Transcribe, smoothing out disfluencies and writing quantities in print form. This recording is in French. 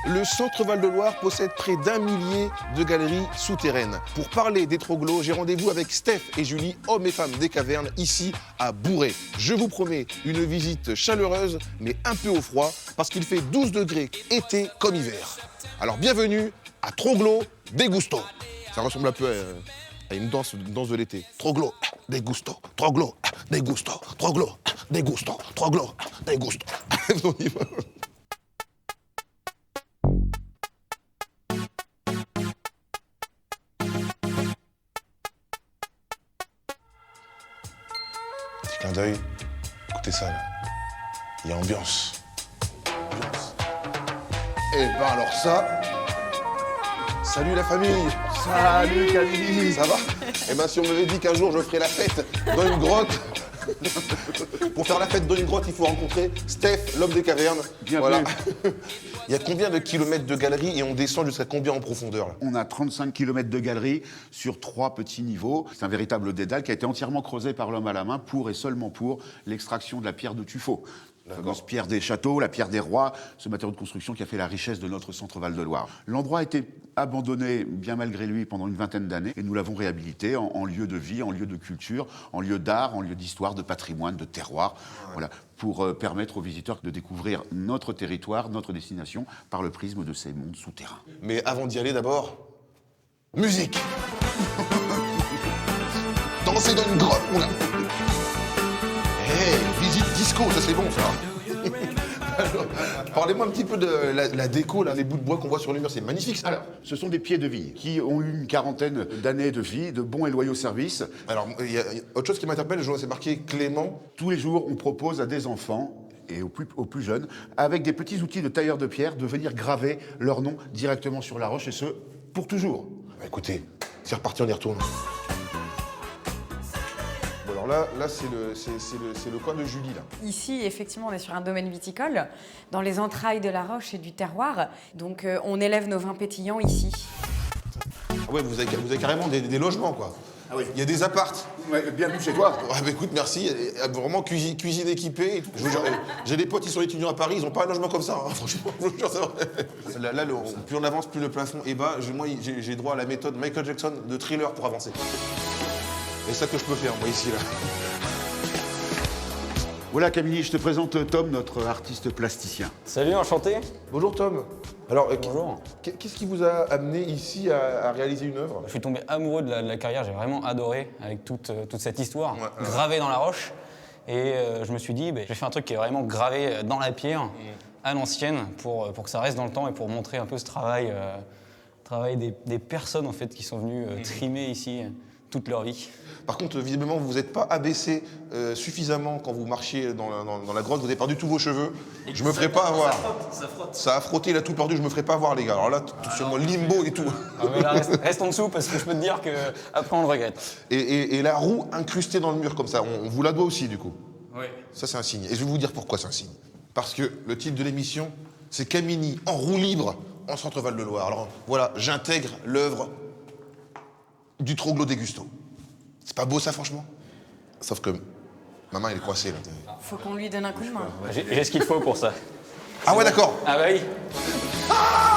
Le Centre Val-de-Loire possède près d'1 millier de galeries souterraines. Pour parler des troglos, j'ai rendez-vous avec Steph et Julie, hommes et femmes des cavernes, ici à Bourret. Je vous promets une visite chaleureuse, mais un peu au froid, parce qu'il fait 12 degrés été comme hiver. Alors bienvenue à Troglo de Gusto. Ça ressemble un peu à une danse de l'été. Troglo de Gusto, Troglo de Gusto, Troglo de Gusto, Troglo de Gusto. On y va. Petit clin d'œil, écoutez ça là. Il y a ambiance. Eh ben alors ça. Salut la famille. Salut Camille. Ça va? Eh ben si on m'avait dit qu'un jour je ferais la fête dans une grotte. Pour faire la fête dans une grotte, il faut rencontrer Steph, l'homme des cavernes. Bienvenue. Voilà. Il y a combien de kilomètres de galeries et on descend jusqu'à combien en profondeur là? On a 35 km de galerie sur 3 petits niveaux. C'est un véritable dédale qui a été entièrement creusé par l'homme à la main pour et seulement pour l'extraction de la pierre de tuffeau. La fameuse pierre des châteaux, la pierre des rois, ce matériau de construction qui a fait la richesse de notre centre Val-de-Loire. L'endroit a été abandonné, bien malgré lui, pendant une vingtaine d'années, et nous l'avons réhabilité en lieu de vie, en lieu de culture, en lieu d'art, en lieu d'histoire, de patrimoine, de terroir, voilà, pour permettre aux visiteurs de découvrir notre territoire, notre destination, par le prisme de ces mondes souterrains. Mais avant d'y aller d'abord, musique. Danser dans une grotte, mon gars. Hey, visite disco, ça c'est bon ça. Alors, parlez-moi un petit peu de la déco, là, les bouts de bois qu'on voit sur les murs, c'est magnifique ça. Alors, ce sont des pieds de vie qui ont eu une quarantaine d'années de vie, de bons et loyaux services. Alors, il y a autre chose qui m'interpelle, je vois c'est marqué Clément. Tous les jours, on propose à des enfants et aux plus jeunes, avec des petits outils de tailleur de pierre, de venir graver leur nom directement sur la roche, et ce, pour toujours. Bah, écoutez, c'est reparti, on y retourne. Bon alors là c'est le coin de Julie là. Ici, effectivement, on est sur un domaine viticole, dans les entrailles de la roche et du terroir. Donc, on élève nos vins pétillants ici. Ah ouais, vous avez carrément des logements quoi. Ah oui. Il y a des apparts. Ouais, bienvenue chez toi. Ah bah écoute, merci. Vraiment cuisine équipée. Je vous jure, j'ai des potes qui sont étudiants à Paris, ils n'ont pas un logement comme ça, hein, franchement. Je vous jure, c'est vrai. Là, plus on avance, plus le plafond est bas. Moi, j'ai droit à la méthode Michael Jackson de Thriller pour avancer. Et ça que je peux faire, moi, ici, là. Voilà Camille, je te présente Tom, notre artiste plasticien. Salut, enchanté. Bonjour, Tom. Alors, Bonjour. qu'est-ce qui vous a amené ici à réaliser une œuvre? Je suis tombé amoureux de la carrière, j'ai vraiment adoré avec toute cette histoire gravée dans la roche. Et je me suis dit, je vais faire un truc qui est vraiment gravé dans la pierre, à l'ancienne, pour que ça reste dans le temps et pour montrer un peu ce travail des personnes en fait, qui sont venues trimer ici toute leur vie. Par contre, visiblement, vous vous êtes pas abaissé suffisamment quand vous marchiez dans la grotte. Vous avez perdu tous vos cheveux. Je me ferai pas avoir. Ça frotte. Ça a frotté, il a tout perdu. Je me ferai pas avoir, les gars. Alors là, sur mon limbo et tout. Ah, mais là, reste en dessous parce que je peux te dire qu'après on le regrette. Et la roue incrustée dans le mur comme ça, on vous la doit aussi, du coup. Oui. Ça, c'est un signe. Et je vais vous dire pourquoi c'est un signe. Parce que le titre de l'émission, c'est Camini en roue libre en Centre Val-de-Loire. Alors voilà, j'intègre l'œuvre du Troglo de Gusto. C'est pas beau ça, franchement? Sauf que ma main, elle est coincée là. Faut qu'on lui donne un coup de main. J'ai ce qu'il faut pour ça. Ah ouais, d'accord. Ah bah oui. Ah